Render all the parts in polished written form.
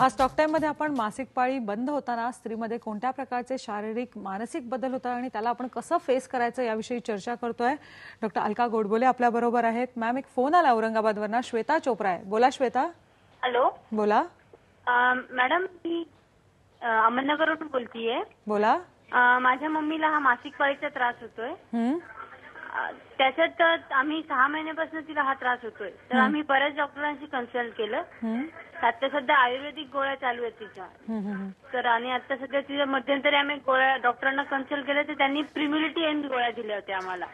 आज talk time मध्ये आपण मासिक पाळी बंद होताना स्त्रीमध्ये कोणत्या प्रकारचे शारीरिक मानसिक बदल होतात आणि त्याला आपण कसं फेस करायचं याविषयी चर्चा करतोय। डॉक्टर अलका गोडबोले आपल्या बरोबर आहेत। मॅम, एक फोन आला औरंगाबादवरून, श्वेता चोप्रा आहे। बोला श्वेता। हॅलो, बोला मॅडम, मी अहमदनगरवरून बोलतीये। बोला। माझ्या मम्मीला हा मासिक पाळीचा त्रास होतोय। त्याच्यात आम्ही 6 महिन्यापासून तिला हा त्रास होतोय, तर आम्ही बऱ्याच डॉक्टरांशी कन्सल्ट केलं। आता सध्या आयुर्वेदिक गोळ्या चालू आहेत तिच्या, तर आणि आता सध्या तिच्या मध्यंतरी आम्ही गोळ्या डॉक्टरांना कन्सल्ट केलं, तर त्यांनी प्रिम्युलिटी एंड गोळ्या दिल्या होत्या आम्हाला।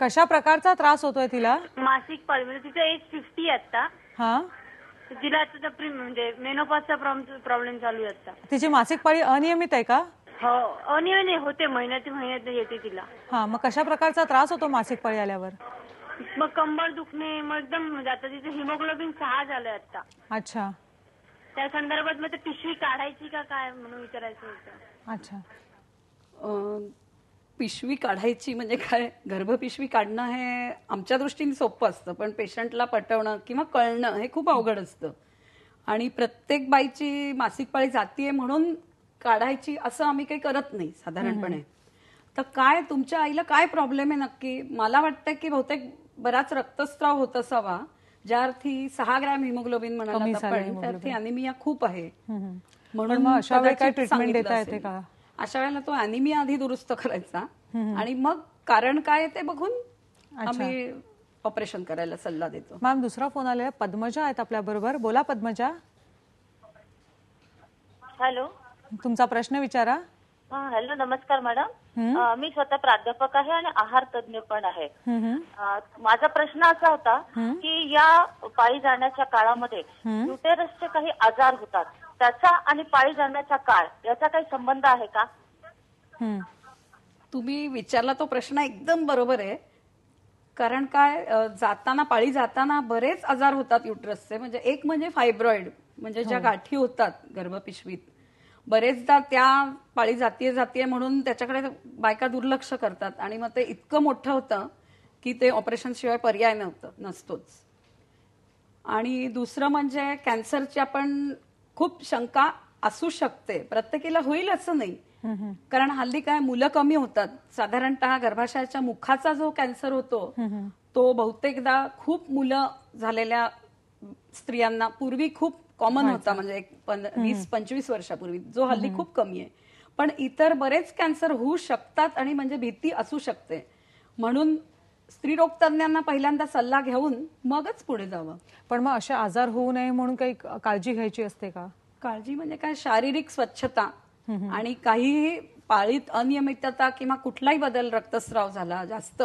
कशा प्रकारचा त्रास होतोय तिला? मासिक पाळी म्हणजे तिचं एज 50 आहे आता। हा, तिला आता म्हणजे मेनोपॉजचा प्रॉब्लेम चालू आहे आता। तिची मासिक पाळी अनियमित आहे का? हो, अनियमित होते, महिन्यात येते तिला। हा, मग कशा प्रकारचा त्रास होतो मासिक पाळी आल्यावर? मग कंबर दुखणे, मग एकदम म्हणजे आता तिचं हिमोग्लोबिन 6 झालंय आता। अच्छा, त्या संदर्भात मग पिशवी काढायची का काय म्हणून विचारायचं होतं। अच्छा, पिशवी काढायची म्हणजे काय? गर्भपिशवी काढणं हे आमच्या दृष्टीने सोपं असतं, पण पेशंटला पटवणं किंवा कळणं हे खूप अवघड असतं। आणि प्रत्येक बाईची मासिक पाळी जातीये म्हणून काढायची असं आम्ही काही करत नाही साधारणपणे। तर काय तुमच्या आईला काय प्रॉब्लेम आहे नक्की? मला वाटतं की बहुतेक बराच रक्तस्राव होत असावा, ज्या अर्थी 6 ग्रॅम हिमोग्लोबिन म्हणाला आपण, त्या अर्थी अॅनिमिया खूप आहे म्हणून अशा वेळी काय ट्रीटमेंट देता येते का? अशा वेळेला तो अॅनिमिया आधी दुरुस्त करायचा आणि मग कारण काय ते बघून आम्ही ऑपरेशन करायला सल्ला देतो। मॅम, दुसरा फोन आलाय, पद्मजा आहेत आपल्या बरोबर। बोला पद्मजा। हॅलो, तुमचा प्रश्न विचारा। हॅलो, नमस्कार मॅडम। मी स्वतः प्राध्यापक आहे आणि आहार तज्ञ पण आहे। माझा प्रश्न असा होता की या पाळी जाण्याच्या काळामध्ये युटेरसचे काही आजार होतात, त्याचा आणि पाळी जाण्याचा काळ याचा काही संबंध आहे का? तुम्ही विचारला तो प्रश्न एकदम बरोबर आहे। कारण काय, जाताना पाळी जाताना बरेच आजार होतात युटरसचे। म्हणजे एक म्हणजे फायब्रॉइड, म्हणजे ज्या गाठी होतात गर्भपिशवीत, बरेचदा त्या पाळी जातीये म्हणून त्याच्याकडे बायका दुर्लक्ष करतात आणि मग ते इतकं मोठं होतं की ते ऑपरेशन शिवाय पर्याय नसतोच। आणि दुसरं म्हणजे कॅन्सरची आपण खूप शंका असू शकते, प्रत्येकीला होईल असं नाही। कारण हल्ली काय, मुलं कमी होतात। साधारणतः गर्भाशयाच्या मुखाचा जो कॅन्सर होतो तो बहुतेकदा खूप मुलं झालेल्या स्त्रियांना पूर्वी खूप कॉमन होता, म्हणजे 20-25 वर्षापूर्वी, जो हल्ली खूप कमी आहे। पण इतर बरेच कॅन्सर होऊ शकतात आणि म्हणजे भीती असू शकते, म्हणून स्त्रीरोग तज्ञांना पहिल्यांदा सल्ला घेऊन मगच पुढे जावं। पण मग असे आजार होऊ नये म्हणून काही काळजी घ्यायची असते का? काळजी म्हणजे काय, शारीरिक स्वच्छता आणि काही पाळीत अनियमितता किंवा कुठलाही बदल, रक्तस्राव झाला जास्त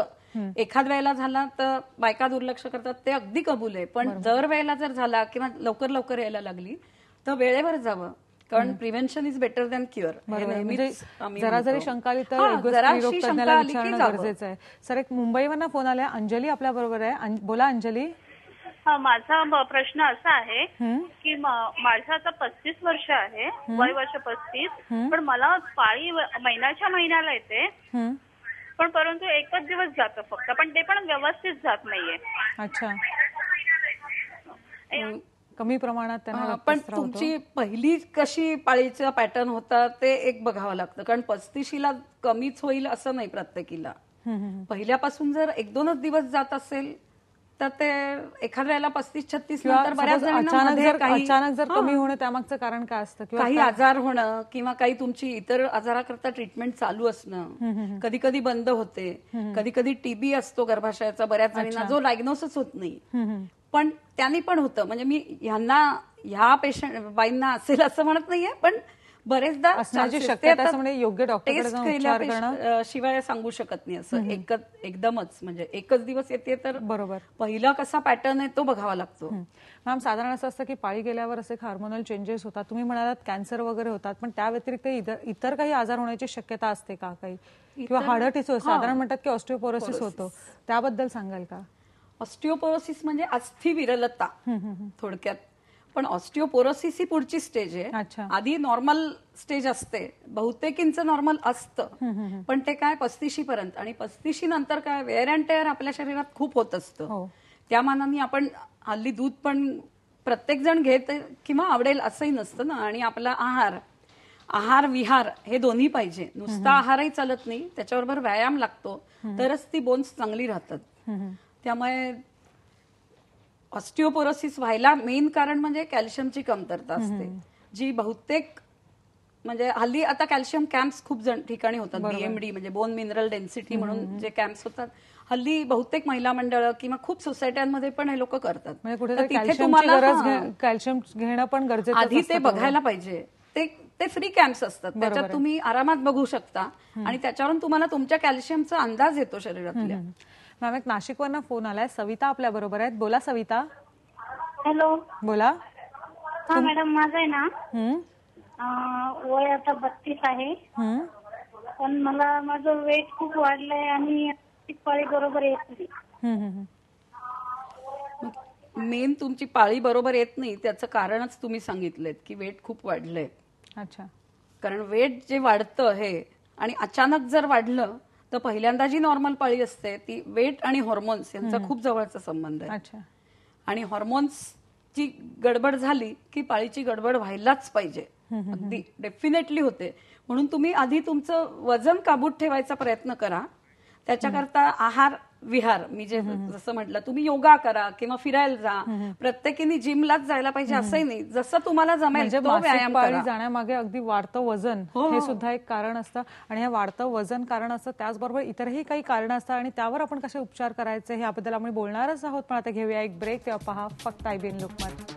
एखाद वेळेला झाला तर बायका दुर्लक्ष करतात, ते अगदी कबूल आहे। पण दर वेळेला जर झाला किंवा लवकर यायला लागली तर वेळेवर जावं, कारण prevention is better than cure. जरा जरी शंका आली तर विचारणं गरजेचं आहे। सर, एक मुंबईवरून फोन आलाय, अंजली आपल्या बरोबर आहे। बोला अंजली। माझा प्रश्न असा आहे की माझं आता 35 वर्ष आहे, वय वर्ष 35, पण मला पाळी महिन्याला येते, पण परंतु एकच दिवस जातं फक्त, पण ते पण व्यवस्थित जात नाहीये। अच्छा, कमी प्रमाणात त्यांना। पण तुमची पहिली कशी पाळीचा पॅटर्न होता ते एक बघावं लागतं, कारण 35ला कमीच होईल असं नाही प्रत्येकीला। पहिल्यापासून जर 1-2च दिवस जात असेल तर ते एखाद्या वेळेला 35-36 नंतर बऱ्याच अचानक जर कमी होणं त्यामागचं कारण काय असतं? काही आजार होणं किंवा काही तुमची इतर आजाराकरता ट्रीटमेंट चालू असणं, कधी कधी बंद होते, कधी कधी टीबी असतो गर्भाशयाचा बऱ्याच जणांना, जो डायग्नोसिस होत नाही, पण त्यांनी पण होतं। म्हणजे मी ह्या पेशंट बाईंना असेल असं म्हणत नाहीये, पण बरेचदा असण्याची शक्यता, योग्य डॉक्टरकडे शिवाय सांगू शकत नाही असं एकदमच। म्हणजे एकच दिवस येते तर बरोबर, पहिला कसा पॅटर्न आहे तो बघावा लागतो। मॅम, साधारण असं असतं की पाळी गेल्यावर असे हार्मोनल चेंजेस होतात, तुम्ही म्हणालात कॅन्सर वगैरे होतात, पण त्या व्यतिरिक्त इतर काही आजार होण्याची शक्यता असते का काही? किंवा हाडटिसो, साधारण म्हणतात की ऑस्टिओपोरोसिस होतो, त्याबद्दल सांगाल का? ऑस्टिओपोरोसिस म्हणजे अस्थि विरलता थोडक्यात, पण ऑस्टिओपोरोसिस ही पुढची स्टेज आहे। आधी नॉर्मल स्टेज असते, बहुतेकींचं नॉर्मल असतं, पण ते काय 35 पर्यंत, आणि 35 नंतर काय वेअर अँड टेअर आपल्या शरीरात खूप होत असतं। त्या मानाने आपण हल्ली दूध पण प्रत्येक जण घेत किंवा आवडेल असंही नसतं ना. आणि आपला आहार विहार हे दोन्ही पाहिजे. नुसता आहारही चालत नाही, त्याच्याबरोबर व्यायाम लागतो, तरच ती बोन्स चांगली राहतात. त्यामुळे ऑस्टिओपोरोसिस व्हायला मेन कारण म्हणजे कॅल्शियमची कमतरता असते, जी बहुतेक म्हणजे हल्ली आता कॅल्शियम कॅम्प्स खूप ठिकाणी होतात. BMD म्हणजे बोन मिनरल डेन्सिटी म्हणून जे कॅम्प्स होतात, हल्ली बहुतेक महिला मंडळ किंवा खूप सोसायट्यांमध्ये पण हे लोक करतात. म्हणजे तिथे तुम्हाला कॅल्शियम घेणं पण गरजेचं आधी ते बघायला पाहिजे. ते फ्री कॅम्प्स असतात, त्याच्यात तुम्ही आरामात बघू शकता आणि त्याच्यावरून तुम्हाला तुमच्या कॅल्शियमचा अंदाज येतो शरीरातल्या. मॅम, एक नाशिकवरनं फोन आलाय. सविता आपल्या बरोबर आहेत. बोला सविता. हॅलो. बोला. हा मॅडम, माझं आहे ना वय आता 32 आहे, पण माझं वेट खूप वाढलंय आणि पाळी बरोबर येत नाही. मेन तुमची पाळी बरोबर येत नाही त्याचं कारणच तुम्ही सांगितलेत की वेट खूप वाढलंय. अच्छा. कारण वेट जे वाढतं हे आणि अचानक जर वाढलं तर पहिल्यांदा जी नॉर्मल पाळी असते ती वेट आणि हॉर्मोन्स यांचा खूप जवळचा संबंध आहे. अच्छा. आणि हॉर्मोन्सची गडबड झाली की पाळीची गडबड व्हायलाच पाहिजे. अगदी डेफिनेटली होते. म्हणून तुम्ही आधी तुमचं वजन काबूत ठेवायचा प्रयत्न करा. त्याच्याकरता आहार विहार मी जसं म्हटलं, तुम्ही योगा करा किंवा फिरायला जा. प्रत्येकीने जिमलाच जायला पाहिजे असंही नाही, जसं तुम्हाला जमेल तो व्यायाम करा. जाण्यामागे अगदी वाढतं वजन हे सुद्धा एक कारण असतं आणि हे वाढतं वजन कारण असतं, त्याचबरोबर इतरही काही कारण असतात आणि त्यावर आपण कसे उपचार करायचे याबद्दल आपण बोलणारच आहोत. पण आता घेऊया एक ब्रेक, तेव्हा पहा फक्त IBN लोकमत.